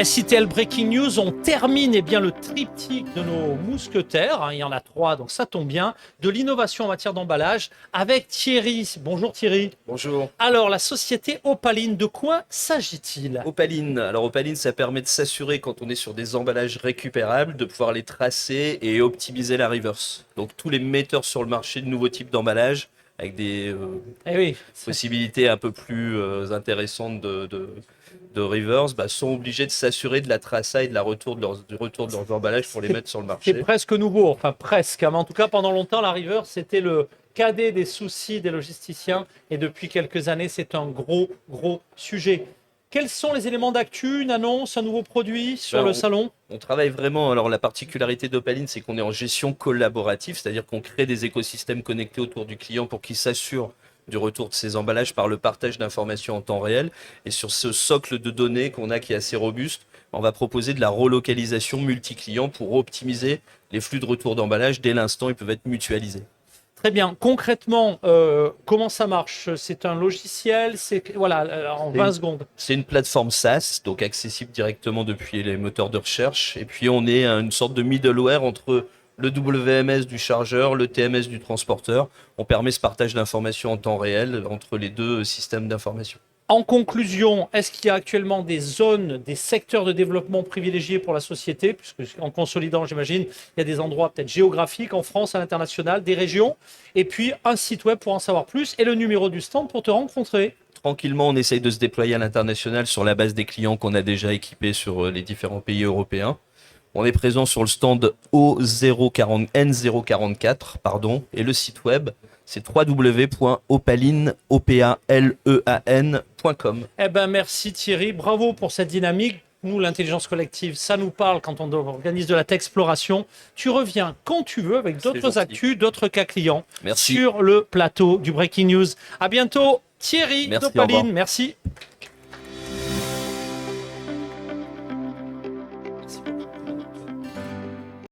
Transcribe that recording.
SITL Breaking News, on termine le triptyque de nos mousquetaires, il y en a 3, donc ça tombe bien, de l'innovation en matière d'emballage avec Thierry. Bonjour Thierry. Bonjour. Alors la société Opaline, de quoi s'agit-il? Opaline. Alors Opaline, ça permet de s'assurer quand on est sur des emballages récupérables, de pouvoir les tracer et optimiser la reverse. Donc tous les metteurs sur le marché de nouveaux types d'emballages avec des Oui, possibilités un peu plus intéressantes de reverse, sont obligés de s'assurer de la traça et de du retour de leurs emballages pour les mettre sur le c'est marché. presque nouveau, enfin presque, mais en tout cas pendant longtemps la River c'était le cadet des soucis des logisticiens et depuis quelques années c'est un gros sujet. Quels sont les éléments d'actu, une annonce, un nouveau produit sur le salon? On travaille vraiment. Alors, la particularité d'Opaline, c'est qu'on est en gestion collaborative, c'est-à-dire qu'on crée des écosystèmes connectés autour du client pour qu'il s'assure du retour de ses emballages par le partage d'informations en temps réel. Et sur ce socle de données qu'on a qui est assez robuste, on va proposer de la relocalisation multi-client pour optimiser les flux de retour d'emballage. Dès l'instant, ils peuvent être mutualisés. Très bien. Concrètement, comment ça marche? C'est un logiciel, en 20 secondes. C'est une plateforme SaaS, donc accessible directement depuis les moteurs de recherche. Et puis on est une sorte de middleware entre le WMS du chargeur, le TMS du transporteur. On permet ce partage d'informations en temps réel entre les deux systèmes d'information. En conclusion, est-ce qu'il y a actuellement des zones, des secteurs de développement privilégiés pour la société? Puisque en consolidant, j'imagine, il y a des endroits peut-être géographiques en France, à l'international, des régions, et puis un site web pour en savoir plus et le numéro du stand pour te rencontrer. Tranquillement, on essaye de se déployer à l'international sur la base des clients qu'on a déjà équipés sur les différents pays européens. On est présent sur le stand N044, et le site web, c'est www.opaline.com. Eh ben, merci Thierry, bravo pour cette dynamique. Nous, l'intelligence collective, ça nous parle quand on organise de la tech-exploration. Tu reviens quand tu veux avec d'autres actus, d'autres cas clients. Merci. Sur le plateau du Breaking News. À bientôt Thierry Merci, d'Opaline, merci.